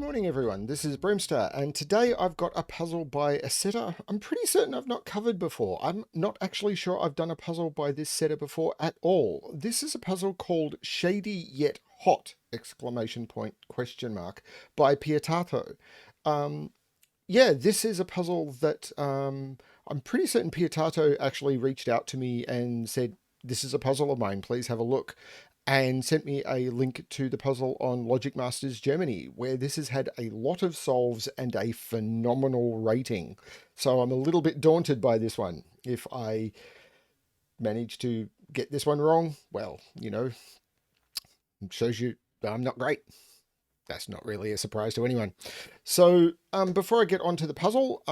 morning everyone, this is BremSter, and today I've got a puzzle by a setter I'm pretty certain I've not covered before. I'm not actually sure I've done a puzzle by this setter before at all. This is a puzzle called Shady Yet Hot! Exclamation point question mark by Piatato. Um, yeah, this is a puzzle that I'm pretty certain Piatato actually reached out to me and said, "This is a puzzle of mine, please have a look." And sent me a link to the puzzle on Logic Masters Germany, where this has had a lot of solves and a phenomenal rating. So I'm a little bit daunted by this one. If I manage to get this one wrong, well, it shows you I'm not great. That's not really a surprise to anyone. So before I get onto the puzzle,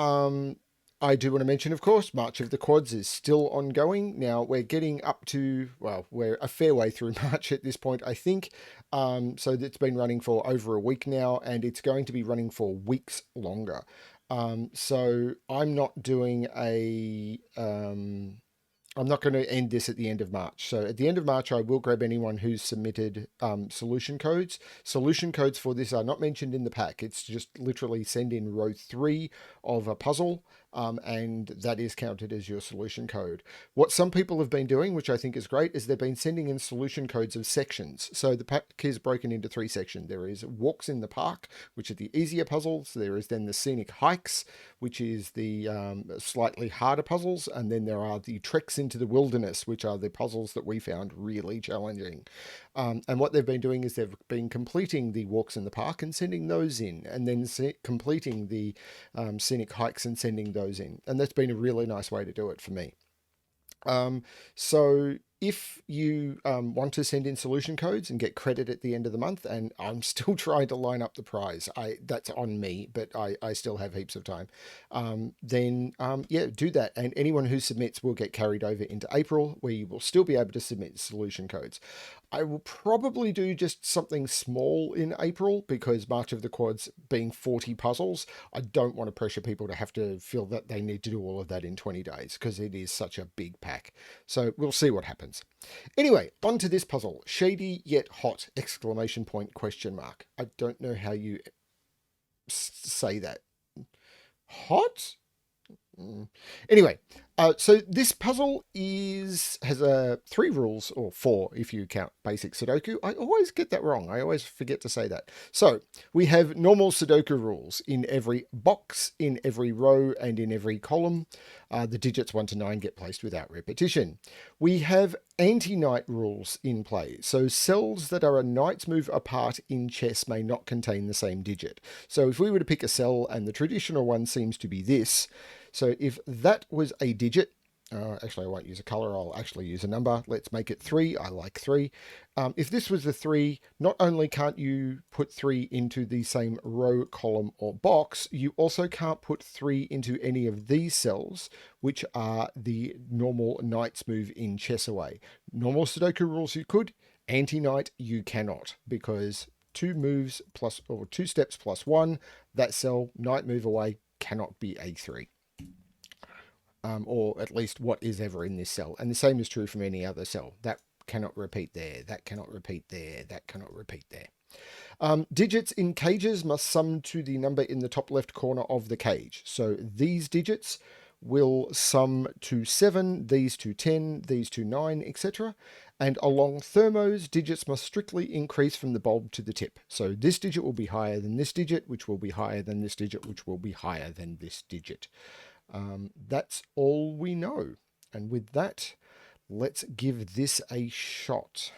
I do want to mention, of course, March of the Quads is still ongoing. Now we're getting up to, well, we're a fair way through March at this point, I think. So it's been running for over a week now, and it's going to be running for weeks longer. So I'm not doing I'm not going to end this at the end of March. So at the end of March, I will grab anyone who's submitted solution codes. Solution codes for this are not mentioned in the pack. It's just literally send in row 3 of a puzzle, and that is counted as your solution code. What some people have been doing, which I think is great, is they've been sending in solution codes of sections. So the pack is broken into 3 sections. There is walks in the park, which are the easier puzzles. There is then the scenic hikes, which is the slightly harder puzzles, and then there are the treks into the wilderness, which are the puzzles that we found really challenging. And what they've been doing is they've been completing the walks in the park and sending those in, and then completing the scenic hikes and sending those in. And that's been a really nice way to do it for me. So if you want to send in solution codes and get credit at the end of the month, and I'm still trying to line up the prize, that's on me, but I still have heaps of time, then yeah, do that. And anyone who submits will get carried over into April, where you will still be able to submit solution codes. I will probably do just something small in April because March of the Quads being 40 puzzles, I don't want to pressure people to have to feel that they need to do all of that in 20 days because it is such a big pack. So we'll see what happens. Anyway, on to this puzzle. Shady Yet Hot! Exclamation point question mark. I don't know how you say that. Hot? Anyway, so this puzzle has 3 rules, or 4 if you count basic Sudoku. I always get that wrong. I always forget to say that. So we have normal Sudoku rules in every box, in every row, and in every column. The digits 1 to 9 get placed without repetition. We have anti-knight rules in play. So cells that are a knight's move apart in chess may not contain the same digit. So if we were to pick a cell, and the traditional one seems to be this, so if that was a digit, actually I won't use a color, I'll actually use a number. Let's make it 3. I like 3. If this was a 3, not only can't you put 3 into the same row, column, or box, you also can't put 3 into any of these cells, which are the normal knight's move in chess away. Normal Sudoku rules you could, anti-knight you cannot, because 2 moves plus, or 2 steps plus 1, that cell, knight move away, cannot be a 3. Or at least what is ever in this cell. And the same is true from any other cell. That cannot repeat there, that cannot repeat there, that cannot repeat there. Digits in cages must sum to the number in the top left corner of the cage. So these digits will sum to 7, these to 10, these to 9, etc. And along Thermos, digits must strictly increase from the bulb to the tip. So this digit will be higher than this digit, which will be higher than this digit, which will be higher than this digit. That's all we know. And with that, let's give this a shot.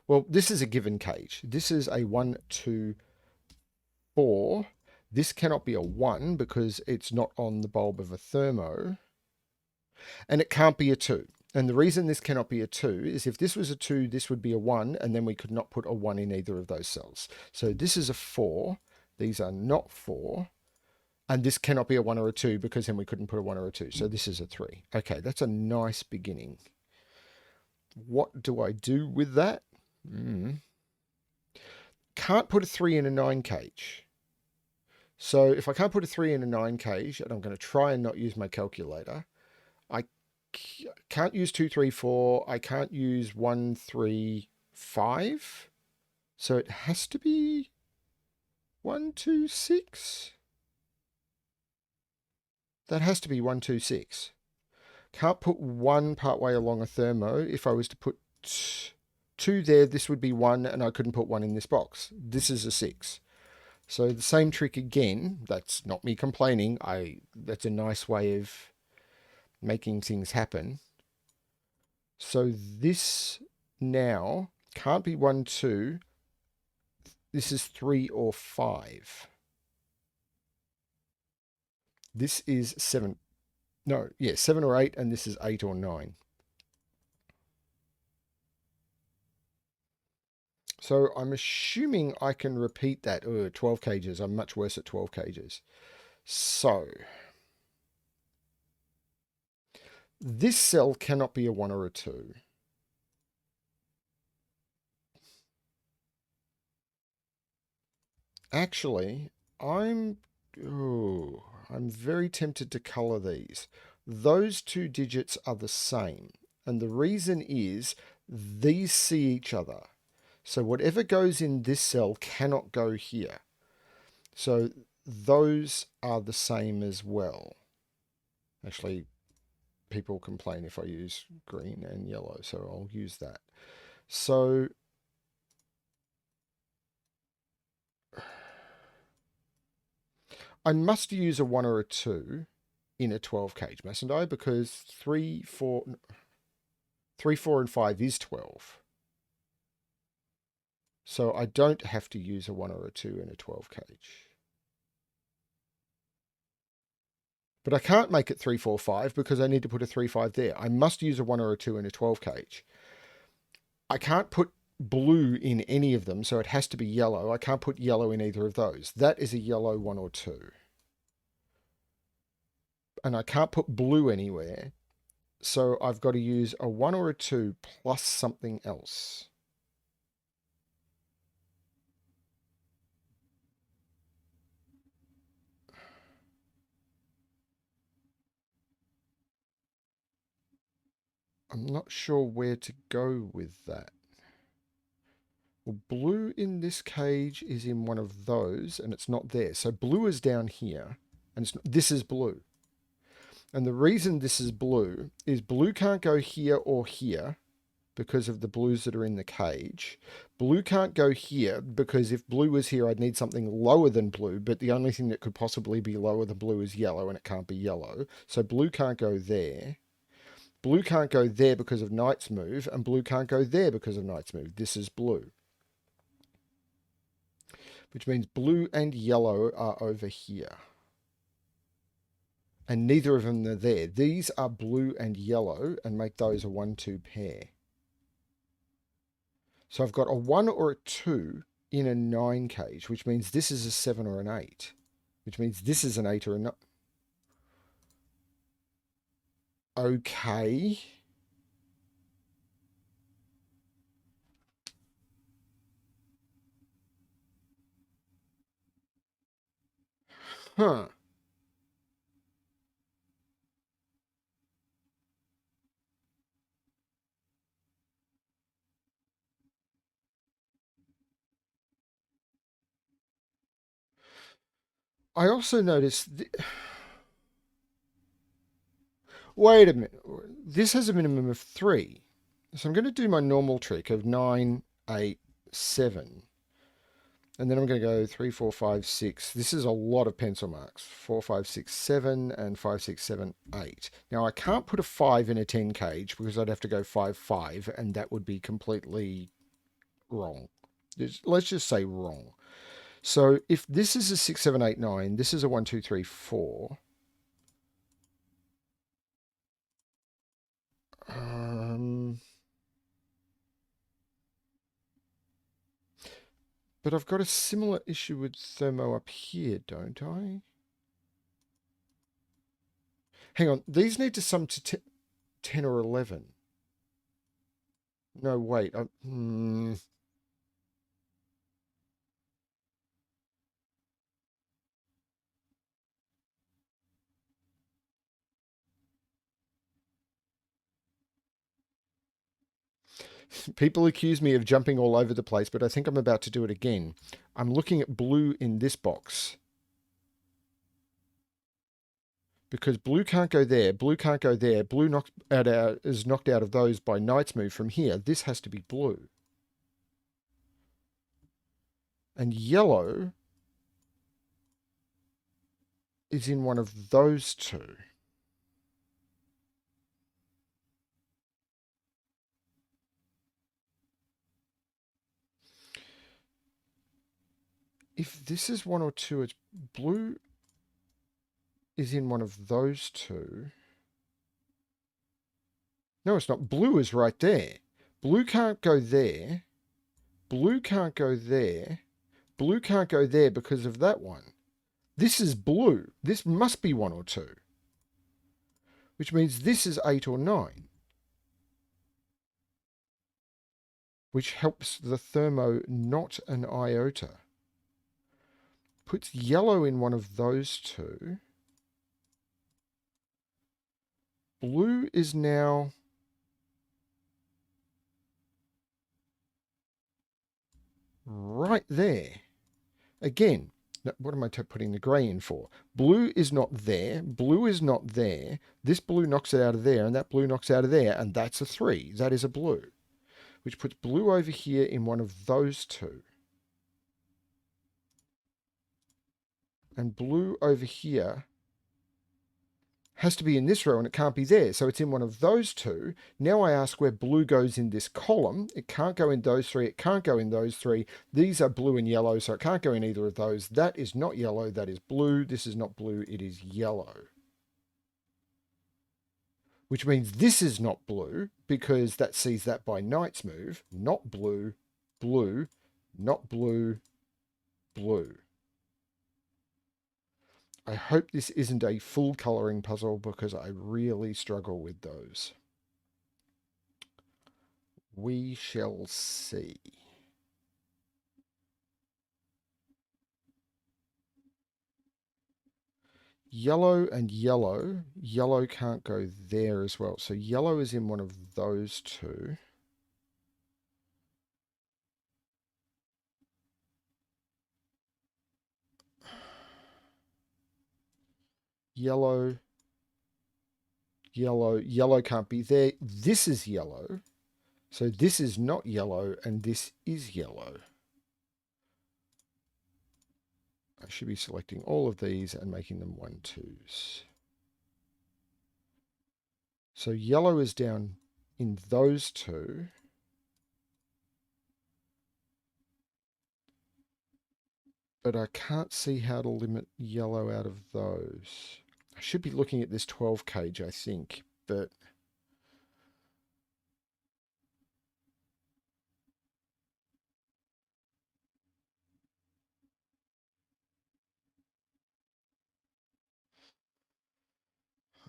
Well, this is a given cage. This is a 1, 2, 4. This cannot be a 1 because it's not on the bulb of a Thermo. And it can't be a 2. And the reason this cannot be a 2 is if this was a 2, this would be a 1, and then we could not put a 1 in either of those cells. So this is a 4. These are not 4. And this cannot be a 1 or a 2 because then we couldn't put a 1 or a 2. So this is a 3. Okay, that's a nice beginning. What do I do with that? Can't put a 3 in a 9 cage. So if I can't put a 3 in a 9 cage, and I'm going to try and not use my calculator, I can't use 2, 3, 4. I can't use 1, 3, 5. So it has to be 126. That has to be 126. Can't put one part way along a thermo. If I was to put two there, this would be one, and I couldn't put one in this box. This is a 6. So the same trick again. That's not me complaining. That's a nice way of making things happen. So this now can't be 1, 2. This is 3 or 5. This is 7. No, yeah, 7 or 8, and this is 8 or 9. So I'm assuming I can repeat that. 12 cages. I'm much worse at 12 cages. So this cell cannot be a 1 or a 2. Actually, I'm I'm very tempted to color these. Those two digits are the same. And the reason is these see each other. So whatever goes in this cell cannot go here. So those are the same as well. Actually, people complain if I use green and yellow, so I'll use that. So I must use a 1 or a 2 in a 12 cage, mustn't I? Because 3, 4, 3, 4, and 5 is 12. So I don't have to use a 1 or a 2 in a 12 cage. But I can't make it 3, 4, 5 because I need to put a 3, 5 there. I must use a 1 or a 2 in a 12 cage. I can't put blue in any of them, so it has to be yellow. I can't put yellow in either of those. That is a yellow 1 or 2. And I can't put blue anywhere. So I've got to use a 1 or a 2 plus something else. I'm not sure where to go with that. Well, blue in this cage is in one of those, and it's not there. So blue is down here, and this is blue. And the reason this is blue can't go here or here because of the blues that are in the cage. Blue can't go here because if blue was here, I'd need something lower than blue, but the only thing that could possibly be lower than blue is yellow, and it can't be yellow. So blue can't go there. Blue can't go there because of Knight's move, and blue can't go there because of Knight's move. This is blue. Which means blue and yellow are over here. And neither of them are there. These are blue and yellow, and make those a 1-2 pair. So I've got a 1 or a 2 in a 9 cage, which means this is a 7 or an 8. Which means this is an 8 or a 9. Okay. Huh. I also noticed... Wait a minute. This has a minimum of 3. So I'm going to do my normal trick of 9, 8, 7. And then I'm going to go 3, 4, 5, 6. This is a lot of pencil marks. 4, 5, 6, 7, and 5, 6, 7, 8. Now I can't put a 5 in a 10 cage because I'd have to go 5, 5, and that would be completely wrong. Let's just say wrong. So if this is a 6, 7, 8, 9, this is a 1, 2, 3, 4. But I've got a similar issue with Thermo up here, don't I? Hang on, these need to sum to 10 or 11. No, wait. People accuse me of jumping all over the place, but I think I'm about to do it again. I'm looking at blue in this box because blue can't go there, blue can't go there, blue is knocked out of those by knight's move from here. This has to be blue. And yellow is in one of those two. If this is one or two, it's blue is in one of those two. No, it's not. Blue is right there. Blue can't go there. Blue can't go there. Blue can't go there because of that one. This is blue. This must be one or two. Which means this is 8 or 9. Which helps the Thermo not an iota. Puts yellow in one of those two. Blue is now right there. Again, what am I putting the grey in for? Blue is not there. Blue is not there. This blue knocks it out of there, and that blue knocks out of there, and that's a 3. That is a blue. Which puts blue over here in one of those two. And blue over here has to be in this row, and it can't be there. So it's in one of those two. Now I ask where blue goes in this column. It can't go in those 3. It can't go in those 3. These are blue and yellow, so it can't go in either of those. That is not yellow. That is blue. This is not blue. It is yellow. Which means this is not blue, because that sees that by knight's move. Not blue, blue, not blue, blue. I hope this isn't a full colouring puzzle, because I really struggle with those. We shall see. Yellow and yellow. Yellow can't go there as well. So yellow is in one of those two. Yellow, yellow, yellow can't be there. This is yellow. So this is not yellow, and this is yellow. I should be selecting all of these and making them 1, 2s. So yellow is down in those two. But I can't see how to limit yellow out of those. I should be looking at this 12 cage, I think, but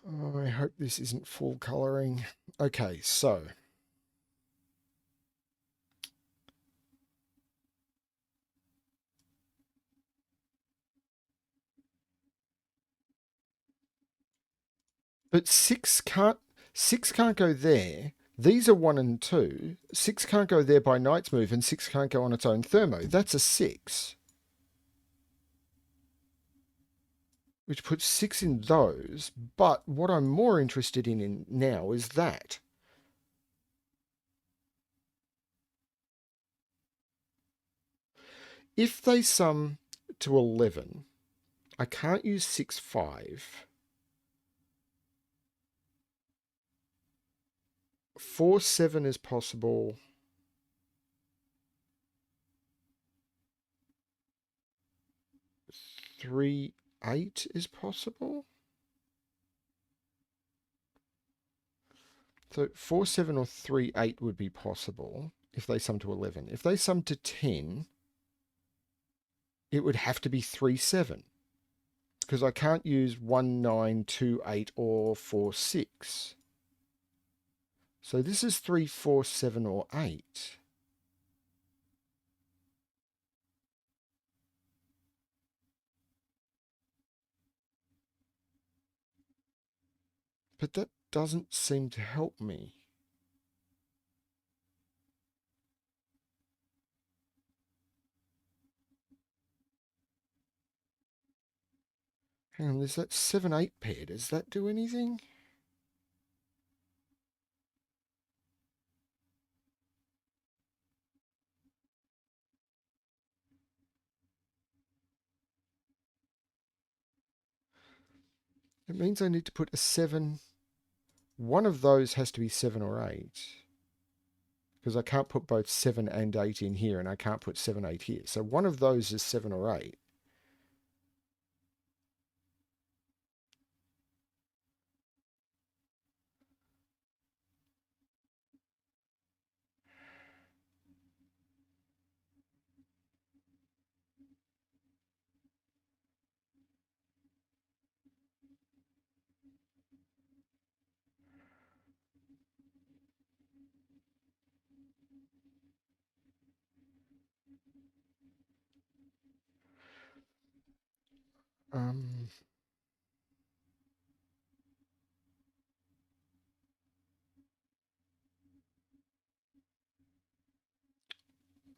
oh, I hope this isn't full colouring. Okay, so but 6 can't go there. These are 1 and 2. 6 can't go there by knight's move, and 6 can't go on its own Thermo. That's a 6. Which puts 6 in those. But what I'm more interested in now is that. If they sum to 11, I can't use 6, 5. 4, 7 is possible. 3, 8 is possible. So 4, 7 or 3, 8 would be possible if they sum to 11. If they sum to 10, it would have to be 3, 7. Because I can't use 1, 9, 2, 8 or 4, 6. So this is 3, 4, 7 or 8. But that doesn't seem to help me. Hang on, there's that 7-8 pair. Does that do anything? It means I need to put a 7. One of those has to be 7 or 8. Because I can't put both 7 and 8 in here, and I can't put 7, 8 here. So one of those is 7 or 8. Um,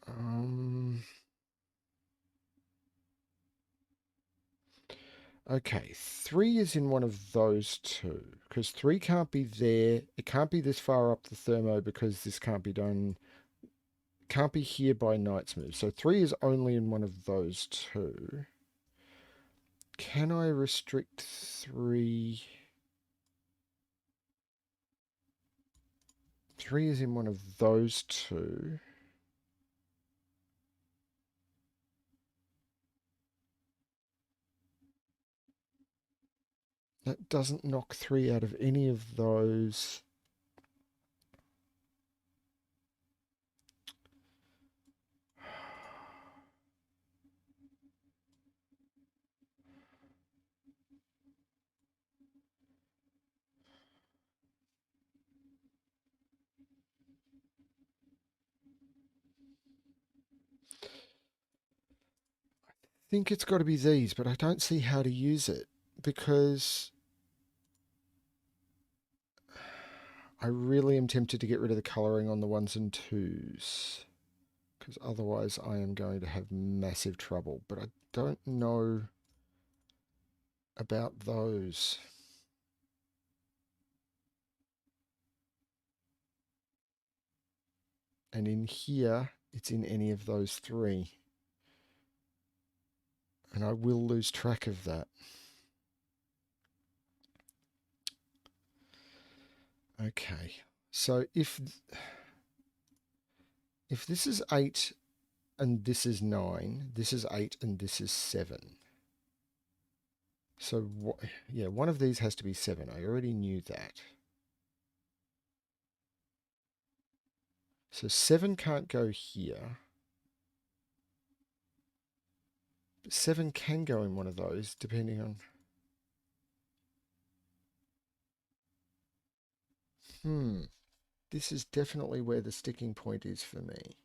um, okay, 3 is in one of those two. Because 3 can't be there. It can't be this far up the thermo because this can't be done. Can't be here by Knight's move. So 3 is only in one of those two. Can I restrict 3? 3 is in one of those two. That doesn't knock 3 out of any of those. I think it's got to be these, but I don't see how to use it because I really am tempted to get rid of the colouring on the 1s and 2s because otherwise I am going to have massive trouble. But I don't know about those. And in here, it's in any of those 3. And I will lose track of that. Okay. So if this is 8 and this is 9, this is 8 and this is 7. So, yeah, one of these has to be 7. I already knew that. So 7 can't go here. But 7 can go in one of those, depending on... This is definitely where the sticking point is for me.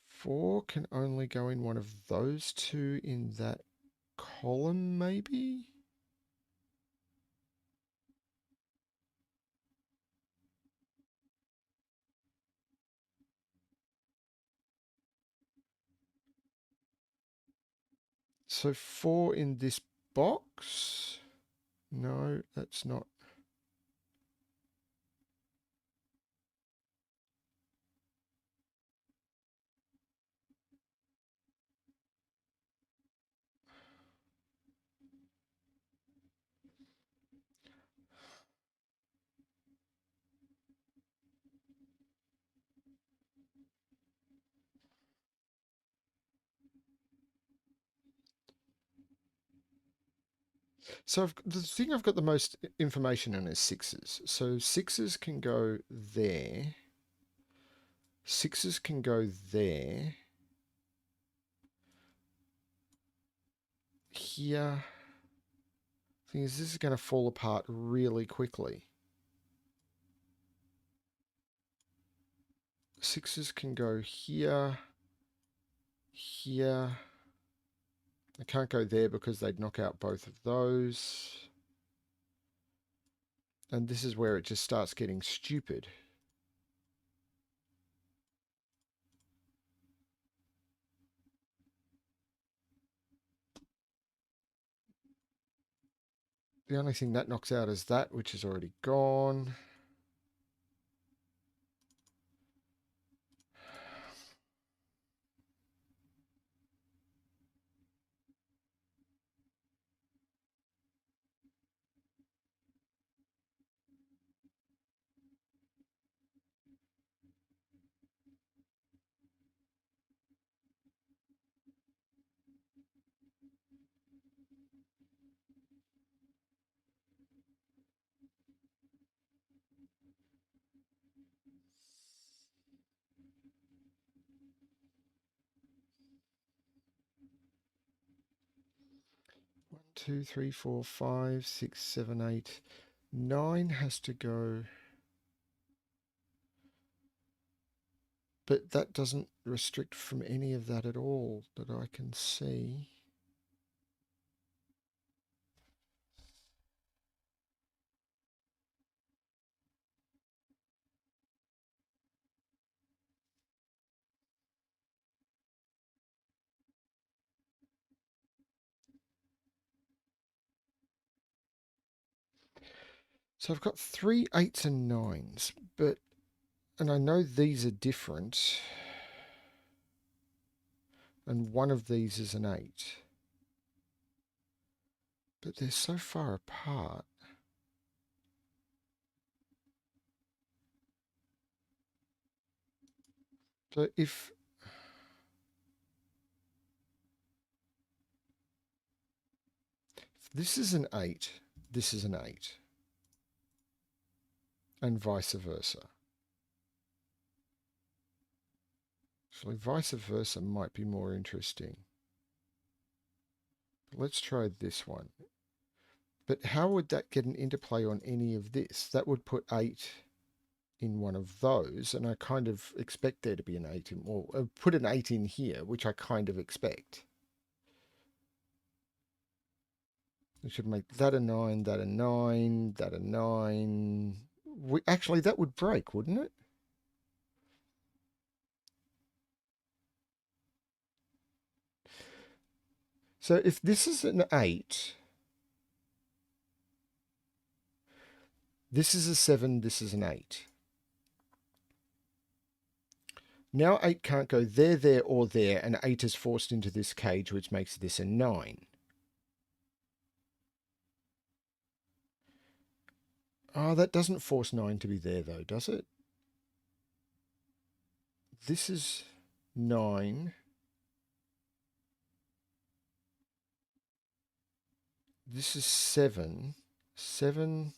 Four can only go in one of those two in that column, maybe? So 4 in this box? No, that's not. So the thing I've got the most information on is 6s. So 6s can go there. 6s can go there. Here. Thing is, this is going to fall apart really quickly. 6s can go here. Here. I can't go there because they'd knock out both of those. And this is where it just starts getting stupid. The only thing that knocks out is that, which is already gone. One, two, three, four, five, six, seven, eight, nine has to go. But that doesn't restrict from any of that at all that I can see. So I've got three eights and nines, but, and I know these are different, and one of these is an eight, but they're so far apart. So if this is an 8, this is an 8, and vice versa. Actually, vice versa might be more interesting. Let's try this one. But how would that get an interplay on any of this? That would put 8 in one of those, and I kind of expect there to be an 8 in, or put an 8 in here, which I kind of expect. We should make that a 9, that a 9, that a 9. Actually, that would break, wouldn't it? So if this is an 8, this is a 7, this is an 8. Now 8 can't go there, there, or there, and 8 is forced into this cage, which makes this a 9. Oh, that doesn't force 9 to be there, though, does it? This is 9. This is 7. 7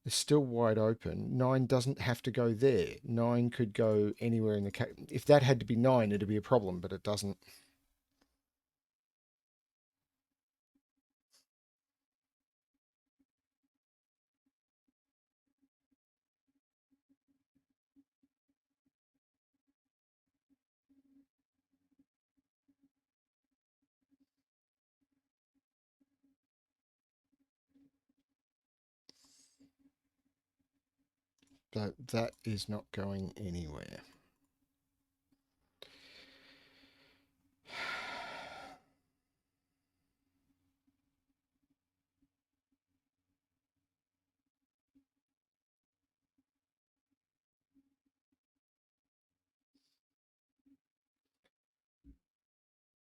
is still wide open. 9 doesn't have to go there. 9 could go anywhere in the cage. If that had to be 9, it'd be a problem, but it doesn't. That is not going anywhere.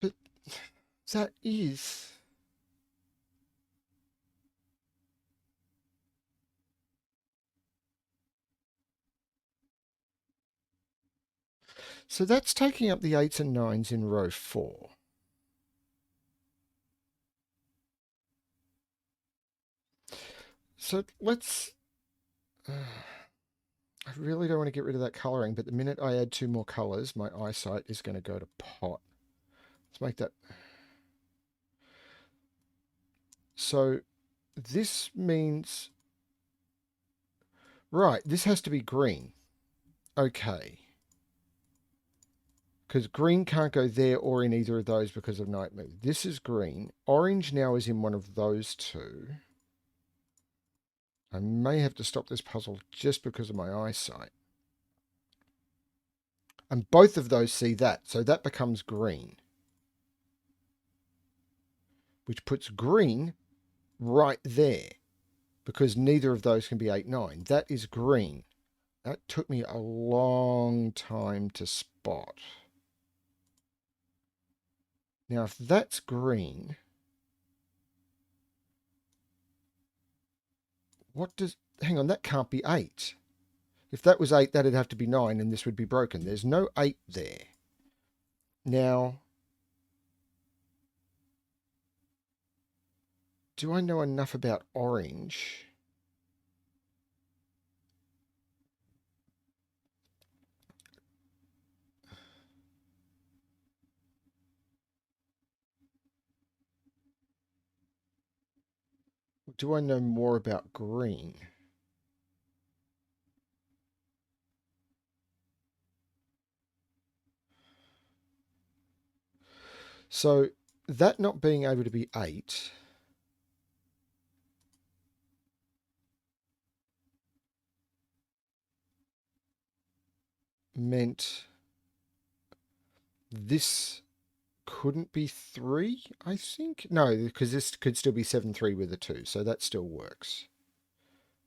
But that is... So that's taking up the 8s and 9s in row 4. So let's... I really don't want to get rid of that colouring, but the minute I add 2 more colours, my eyesight is going to go to pot. Let's make that... So this means... Right, this has to be green. Okay. Because green can't go there or in either of those because of night move. This is green. Orange now is in one of those two. I may have to stop this puzzle just because of my eyesight. And both of those see that, so that becomes green, which puts green right there because neither of those can be 8, 9. That is green. That took me a long time to spot. Now, if that's green, what does... Hang on, that can't be 8. If that was 8, that'd have to be 9, and this would be broken. There's no 8 there. Now, do I know enough about orange? Do I know more about green? So, that not being able to be 8 meant this couldn't be 3, I think. No, because this could still be 7, 3 with a 2, so that still works.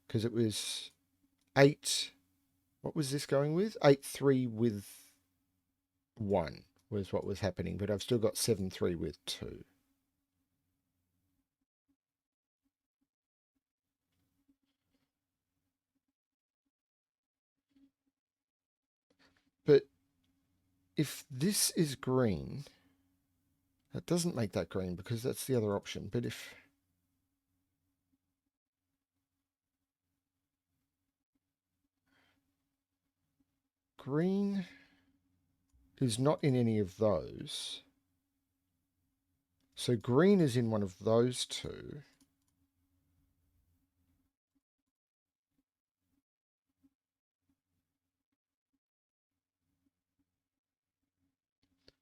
Because it was 8. What was this going with? 8, 3 with 1 was what was happening, but I've still got 7, 3 with 2. But if this is green, that doesn't make that green because that's the other option. But if green is not in any of those, so green is in one of those two,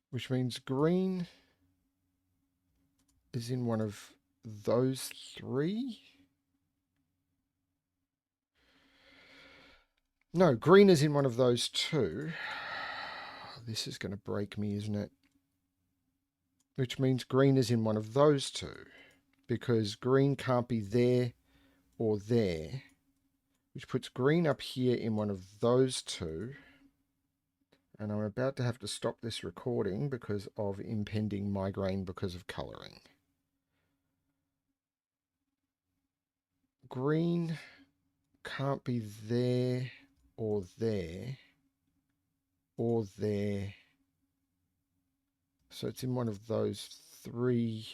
which means green is in one of those 3. No, green is in one of those 2. This is going to break me, isn't it? Which means green is in one of those 2. Because green can't be there or there. Which puts green up here in one of those 2. And I'm about to have to stop this recording because of impending migraine because of colouring. Green can't be there or there or there. So it's in one of those 3.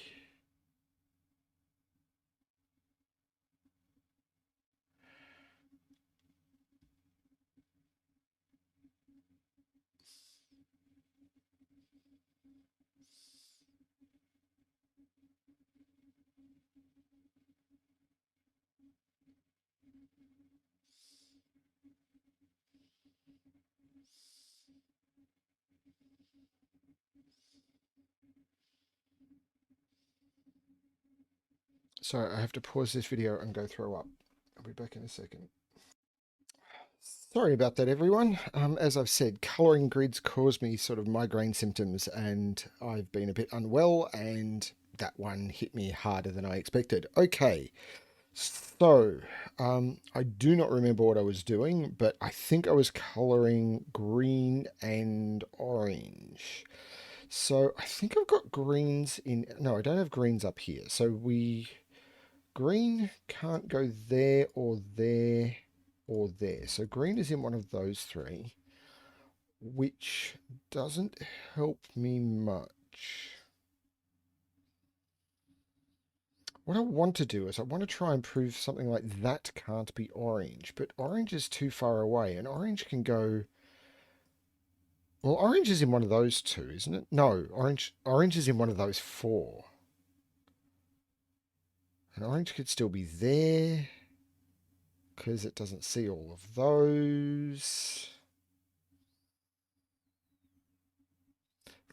So I have to pause this video and go throw up. I'll be back in a second. Sorry about that, everyone. As I've said, colouring grids cause me sort of migraine symptoms, and I've been a bit unwell, and that one hit me harder than I expected. Okay, so I do not remember what I was doing, but I think I was colouring green and orange. So I think I've got greens in... No, I don't have greens up here. So green can't go there or there or there. So green is in one of those 3, which doesn't help me much. What I want to do is I want to try and prove something like that can't be orange, but orange is too far away, and orange can go... Well, orange is in one of those 2, isn't it? No, orange is in one of those 4. And orange could still be there because it doesn't see all of those.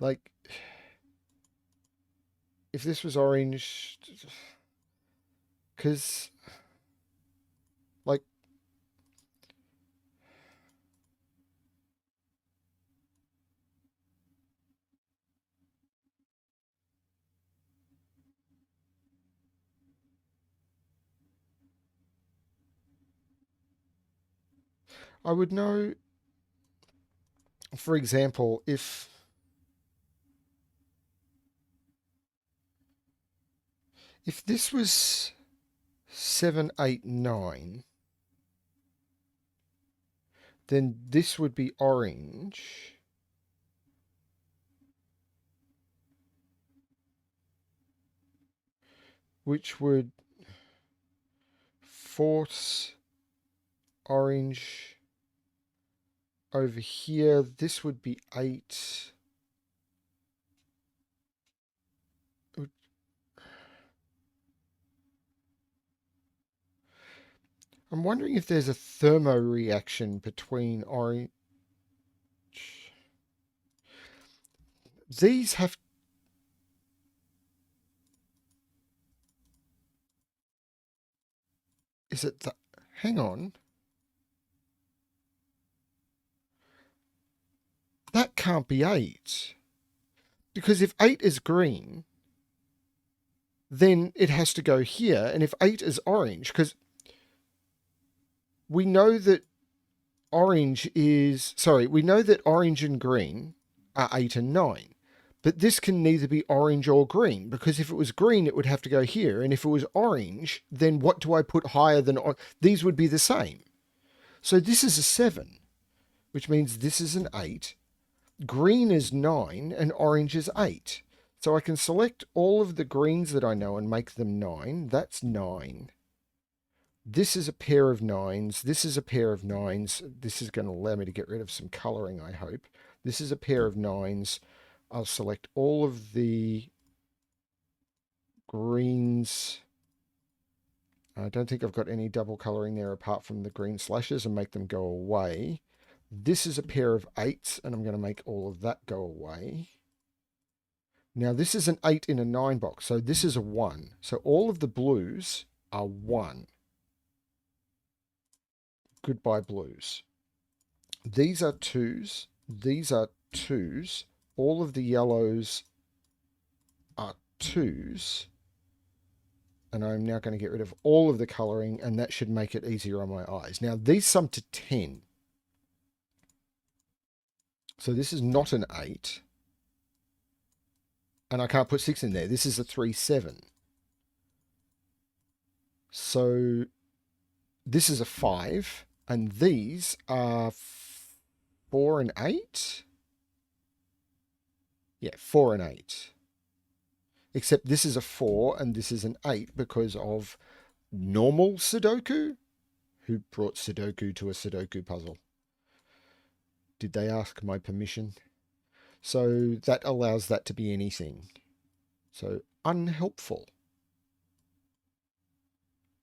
Like, if this was orange, because I would know, for example, if this was 7, 8, 9, then this would be orange, which would force orange over here. This would be 8. I'm wondering if there's a thermo reaction between orange. These have. Is it the. Hang on. That can't be 8. Because if 8 is green, then it has to go here. And if 8 is orange, because we know that we know that orange and green are 8 and 9. But this can neither be orange or green, because if it was green, it would have to go here. And if it was orange, then what do I put higher than... These would be the same. So this is a 7, which means this is an 8. Green is 9 and orange is 8. So I can select all of the greens that I know and make them 9. That's 9. This is a pair of 9s. This is a pair of 9s. This is going to allow me to get rid of some colouring, I hope. This is a pair of 9s. I'll select all of the greens. I don't think I've got any double colouring there apart from the green slashes, and make them go away. This is a pair of 8s, and I'm going to make all of that go away. Now this is an 8 in a 9 box, so this is a 1. So all of the blues are 1. Goodbye blues. These are 2s. These are 2s. All of the yellows are 2s. And I'm now going to get rid of all of the colouring, and that should make it easier on my eyes. Now these sum to 10. So this is not an 8. And I can't put 6 in there. This is a 3, 7. So this is a 5. And these are 4 and 8? Yeah, 4 and 8. Except this is a 4 and this is an 8 because of normal Sudoku. Who brought Sudoku to a Sudoku puzzle? Did they ask my permission? So that allows that to be anything. So unhelpful.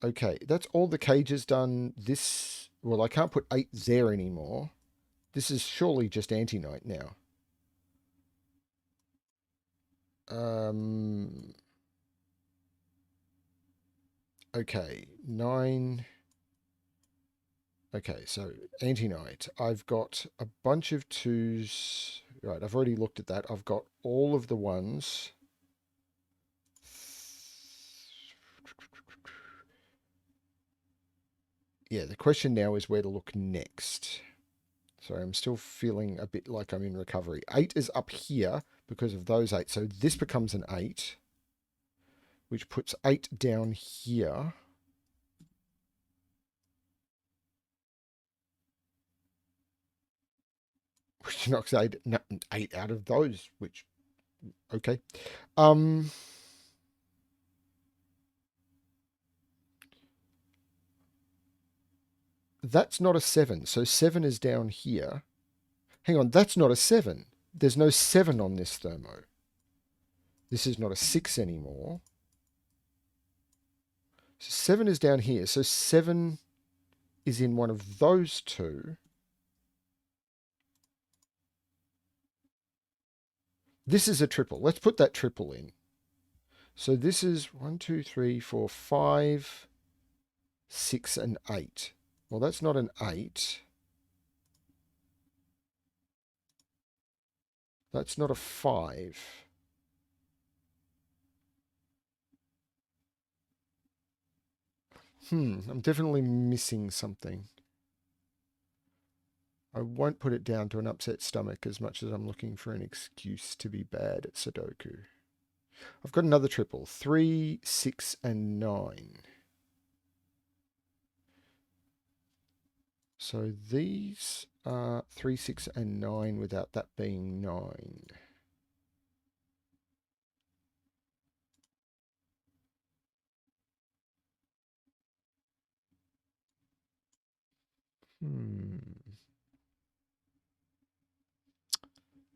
Okay, that's all the cages done. This, well, I can't put 8 there anymore. This is surely just anti-night now. Okay, 9. Okay, so anti-night. I've got a bunch of 2s. Right, I've already looked at that. I've got all of the 1s. Yeah, the question now is where to look next. Sorry, I'm still feeling a bit like I'm in recovery. 8 is up here because of those 8. So this becomes an 8, which puts 8 down here. Which knocks 8 out of those, which, okay. That's not a 7. So 7 is down here. Hang on, that's not a 7. There's no 7 on this thermo. This is not a 6 anymore. So 7 is down here. So 7 is in one of those 2. This is a triple. Let's put that triple in. So this is 1, 2, 3, 4, 5, 6, and 8. Well, that's not an 8. That's not a 5. I'm definitely missing something. I won't put it down to an upset stomach as much as I'm looking for an excuse to be bad at Sudoku. I've got another triple. 3, 6, and 9. So these are 3, 6, and 9 without that being 9.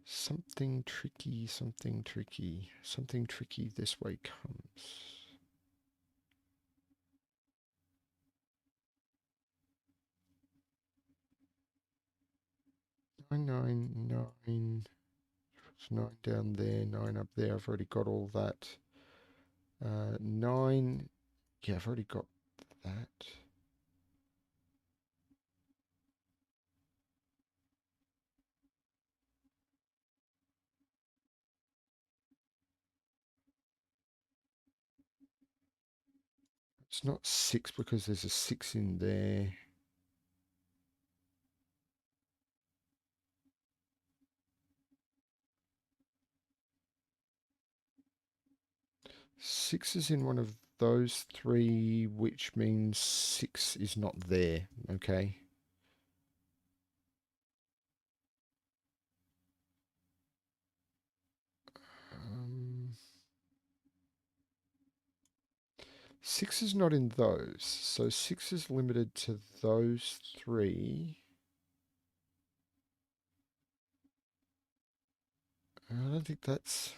'Something tricky, something tricky. Something tricky this way comes. 9, 9, 9. It's 9 down there, 9 up there. I've already got all that. 9. Yeah, I've already got that. It's not 6 because there's a 6 in there. Six is in one of those three, which means 6 is not there. Okay. Um, 6 is not in those. So 6 is limited to those three. I don't think that's...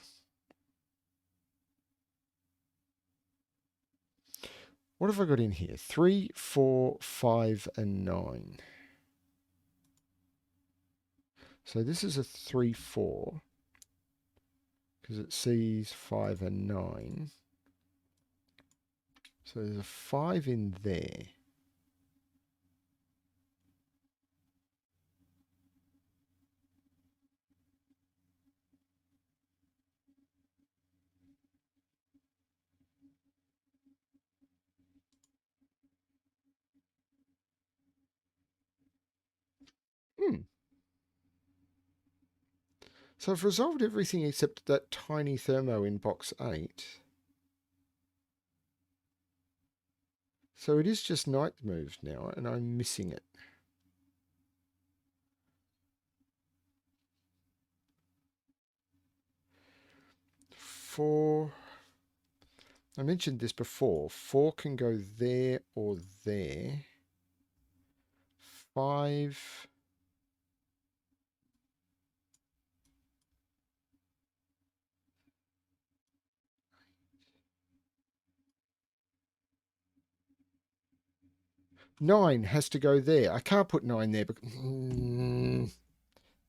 What have I got in here? 3, 4, 5, and 9. So this is a 3, 4. Because it sees 5 and 9. So there's a 5 in there. Hmm. So I've resolved everything except that tiny Thermo in box 8. So it is just night moves now, and I'm missing it. Four. I mentioned this before. 4 can go there or there. 5. 9 has to go there. I can't put 9 there because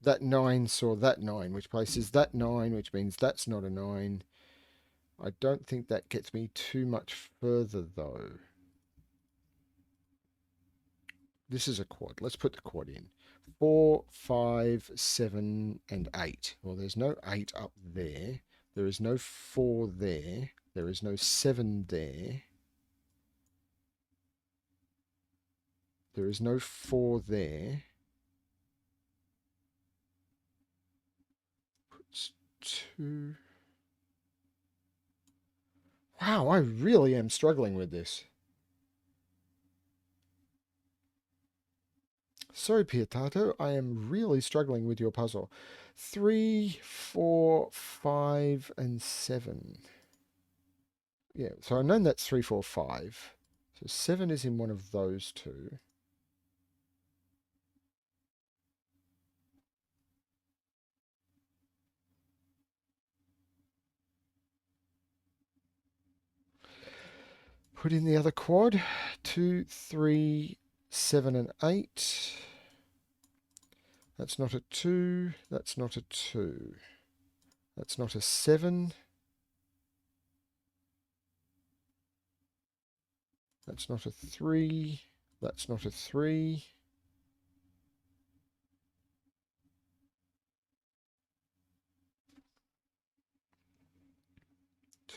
that 9 saw that 9, which places that 9, which means that's not a 9. I don't think that gets me too much further, though. This is a quad. Let's put the quad in. 4, 5, 7, and 8. Well, there's no 8 up there. There is no 4 there. There is no 7 there. There is no 4 there. Puts 2. Wow, I really am struggling with this. Sorry, Piatato, I am really struggling with your puzzle. 3, 4, 5, and 7. Yeah, so I know that's 3, 4, 5. So 7 is in one of those two. Put in the other quad. 2, 3, 7, and 8. That's not a 2. That's not a 2. That's not a 7. That's not a 3. That's not a 3.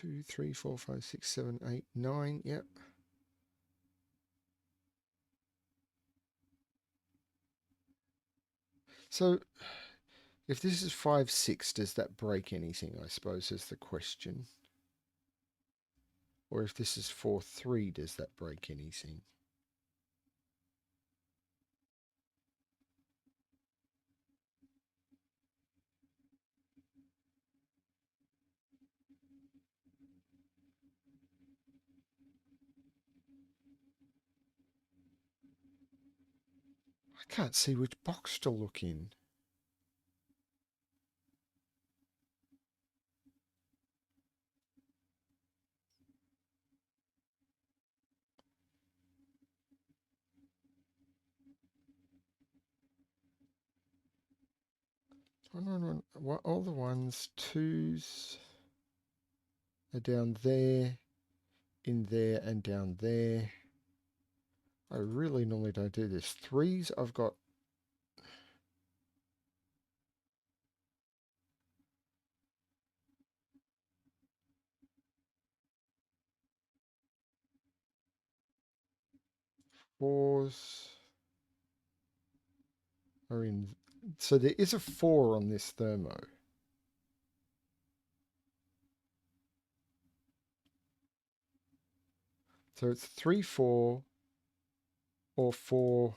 2, 3, 4, 5, 6, 7, 8, 9. Yep. So if this is 5.6, does that break anything, I suppose, is the question. Or if this is 4.3, does that break anything? I can't see which box to look in. What, all the ones, twos are down there, in there, and down there. I really normally don't do this. Threes, I've got fours are in. So there is a 4 on this Thermo. So it's 3, 4, or 4.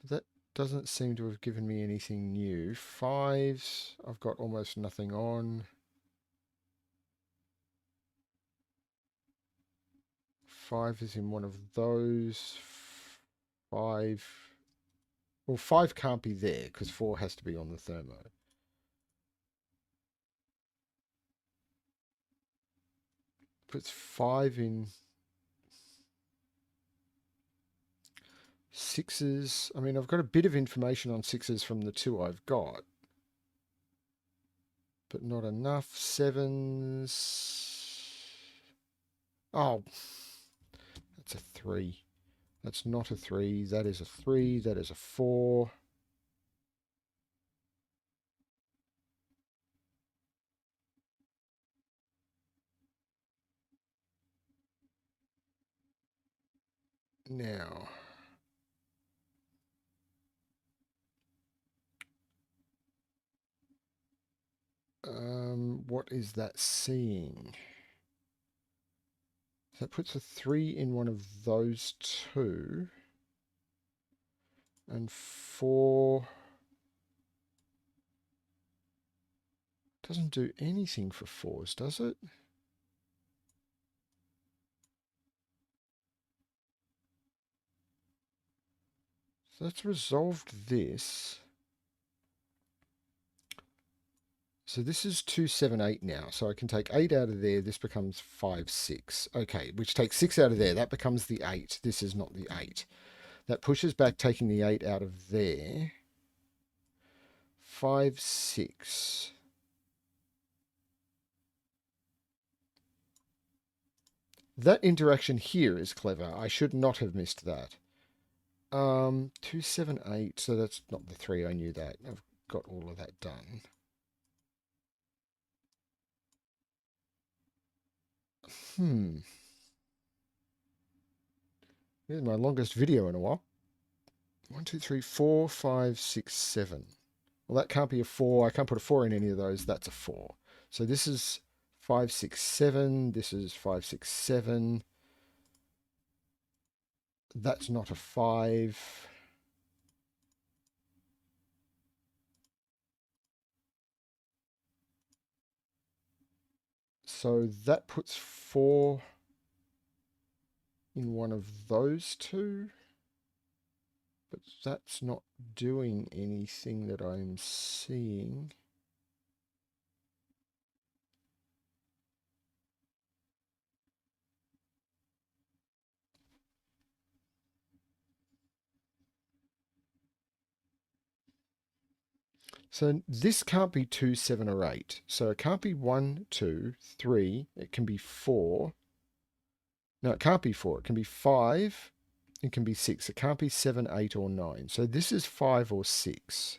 That doesn't seem to have given me anything new. Fives, I've got almost nothing on. 5 is in one of those. 5. Well, 5 can't be there because 4 has to be on the Thermo. Puts 5 in. Sixes. I mean, I've got a bit of information on sixes from the 2 I've got, but not enough. Sevens. Oh, that's a 3. That's not a 3. That is a 3. That is a 4. Now, what is that seeing? That puts a 3 in one of those 2. And 4 doesn't do anything for 4s, does it? So let's resolve this. So this is 2, 7, 8 now. So I can take 8 out of there. This becomes 5, 6. Okay, which takes 6 out of there. That becomes the 8. This is not the 8. That pushes back, taking the 8 out of there. 5, 6. That interaction here is clever. I should not have missed that. 2, 7, 8. So that's not the 3. I knew that. I've got all of that done. Here's my longest video in a while. 1, 2, 3, 4, 5, 6, 7. Well, that can't be a 4. I can't put a 4 in any of those. That's a 4. So this is 5, 6, 7. This is 5, 6, 7. That's not a 5. So that puts 4 in one of those 2. But that's not doing anything that I'm seeing. So this can't be 2, 7, or 8. So it can't be 1, 2, 3. It can be 4. No, it can't be 4. It can be 5. It can be 6. It can't be 7, 8, or 9. So this is 5 or 6.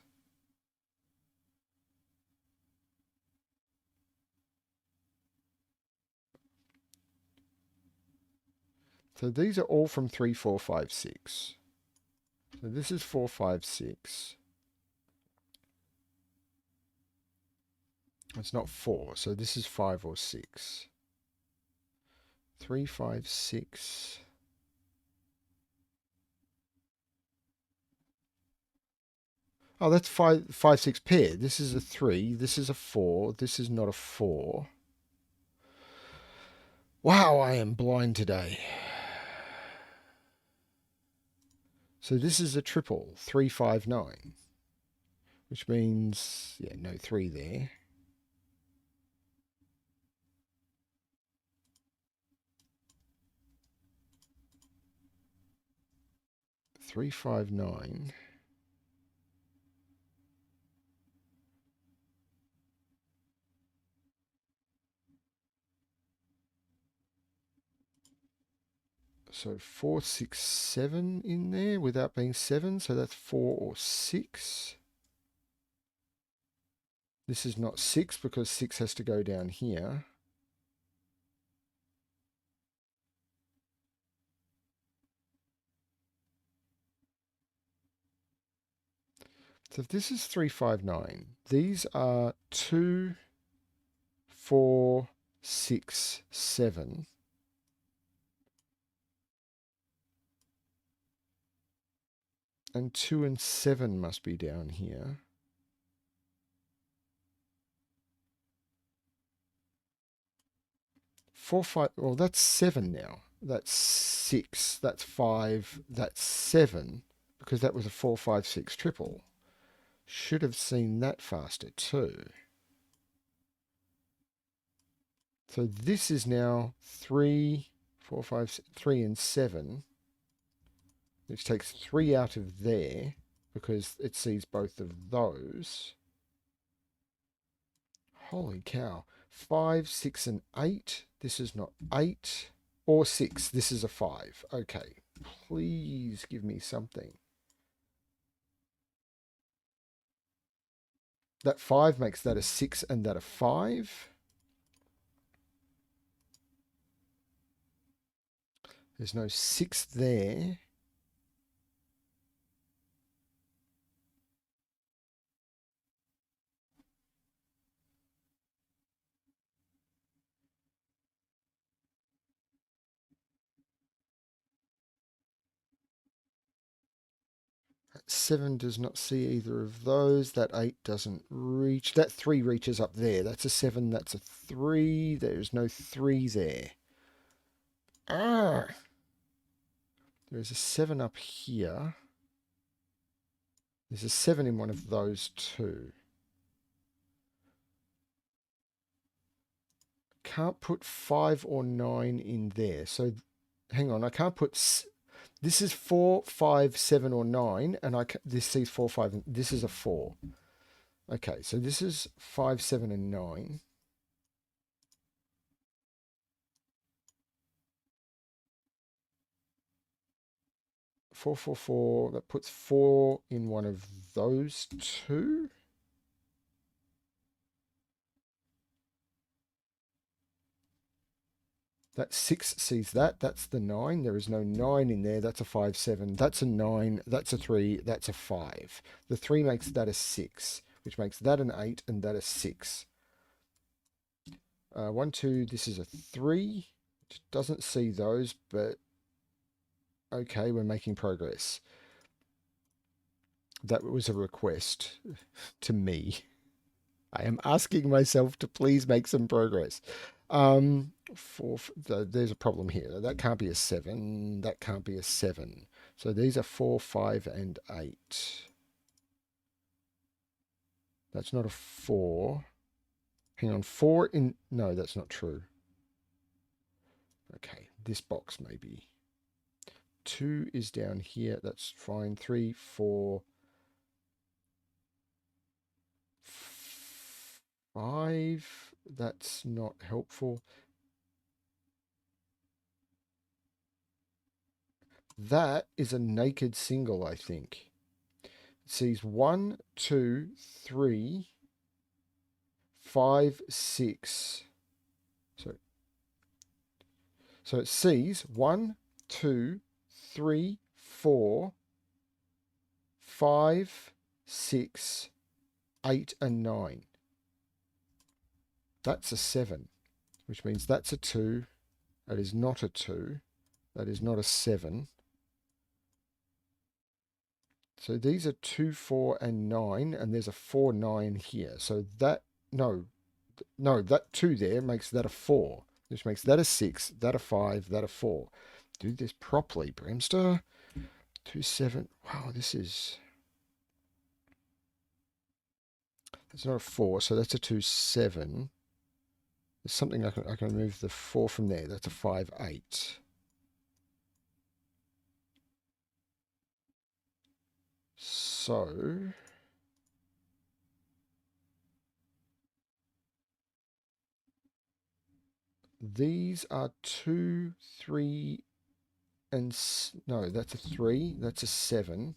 So these are all from 3, 4, 5, 6. So this is 4, 5, 6. It's not 4, so this is 5 or 6. 3, 5, 6. Oh, that's 5, 5, 6 pair. This is a 3. This is a 4. This is not a 4. Wow, I am blind today. So this is a triple, 3, 5, 9. Which means, yeah, no 3 there. Three, 5, 9. So 4, 6, 7 in there without being 7. So that's 4 or 6. This is not 6 because 6 has to go down here. So if this is 3, 5, 9, these are 2, 4, 6, 7. And 2 and 7 must be down here. 4, 5, well, that's 7 now. That's 6, that's 5, that's 7, because that was a 4, 5, 6 triple. Should have seen that faster too. So this is now 3, 4, 5, 3 and 7, which takes 3 out of there because it sees both of those. Holy cow. 5, 6 and 8. This is not 8 or 6. This is a 5. Okay. Please give me something. That 5 makes that a 6 and that a 5. There's no 6 there. That 7 does not see either of those. That 8 doesn't reach. That 3 reaches up there. That's a 7. That's a 3. There's no 3 there. Ah! There's a 7 up here. There's a 7 in one of those two. Can't put 5 or 9 in there. So, hang on. I can't put... This is 4, 5, 7 or 9. And this sees 4, 5. This is a 4. Okay, so this is 5, 7 and 9. 4, 4, 4. That puts 4 in one of those two. That 6 sees that. That's the 9. There is no 9 in there. That's a 5, 7. That's a 9. That's a 3. That's a 5. The 3 makes that a 6, which makes that an 8 and that a 6. 1, 2. This is a 3. Which doesn't see those, but okay, we're making progress. That was a request to me. I am asking myself to please make some progress. There's a problem here. That can't be a 7. That can't be a 7. So these are 4, 5, and 8. That's not a 4. Hang on, 4 in... No, that's not true. Okay, this box maybe. 2 is down here. That's fine. 3, 4, 5. That's not helpful. That is a naked single, I think. It sees 1, 2, 3, 5, 6. So it sees 1, 2, 3, 4, 5, 6, 8, and 9. That's a 7, which means that's a 2. That is not a 2. That is not a 7. So these are 2, 4, and 9, and there's a 4, 9 here. So that, no, that 2 there makes that a 4, which makes that a 6, that a 5, that a 4. Do this properly, BremSter. 2, 7. Wow, this is... That's not a 4, so that's a 2, 7. There's something I can remove the 4 from there. That's a 5, 8. So... These are 2, 3, and... No, that's a 3. That's a 7,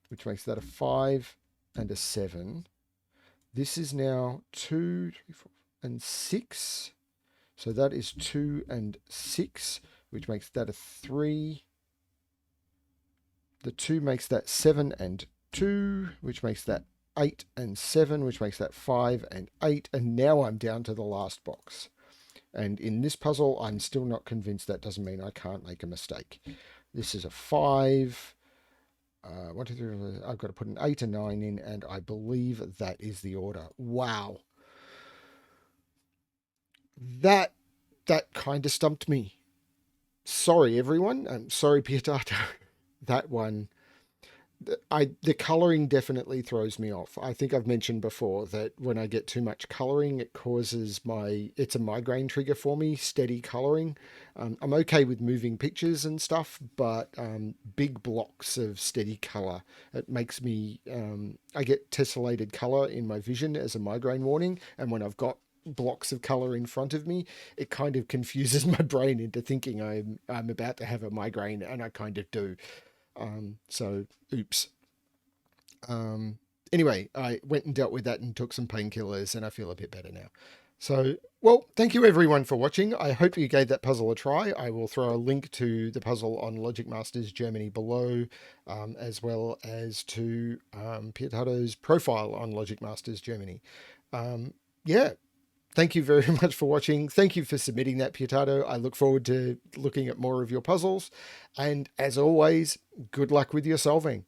which makes that a 5 and a 7. This is now 2, 3, 4, and 6. So that is 2 and 6, which makes that a 3. The 2 makes that 7 and 2, which makes that 8 and 7, which makes that 5 and 8. And now I'm down to the last box. And in this puzzle, I'm still not convinced. That doesn't mean I can't make a mistake. This is a 5. 1, 2, 3, I've got to put an 8 and 9 in, and I believe that is the order. Wow. That kind of stumped me. Sorry, everyone. I'm sorry, Piatato. That one... the colouring definitely throws me off. I think I've mentioned before that when I get too much colouring, it causes it's a migraine trigger for me, steady colouring. I'm okay with moving pictures and stuff, but big blocks of steady colour, it makes me, I get tessellated colour in my vision as a migraine warning. And when I've got blocks of colour in front of me, it kind of confuses my brain into thinking I'm about to have a migraine, and I kind of do. So, oops. Anyway, I went and dealt with that and took some painkillers, and I feel a bit better now. So, well, thank you everyone for watching. I hope you gave that puzzle a try. I will throw a link to the puzzle on Logic Masters Germany below, as well as to Piatato's profile on Logic Masters Germany. Yeah, thank you very much for watching. Thank you for submitting that, Piatato. I look forward to looking at more of your puzzles. And as always, good luck with your solving.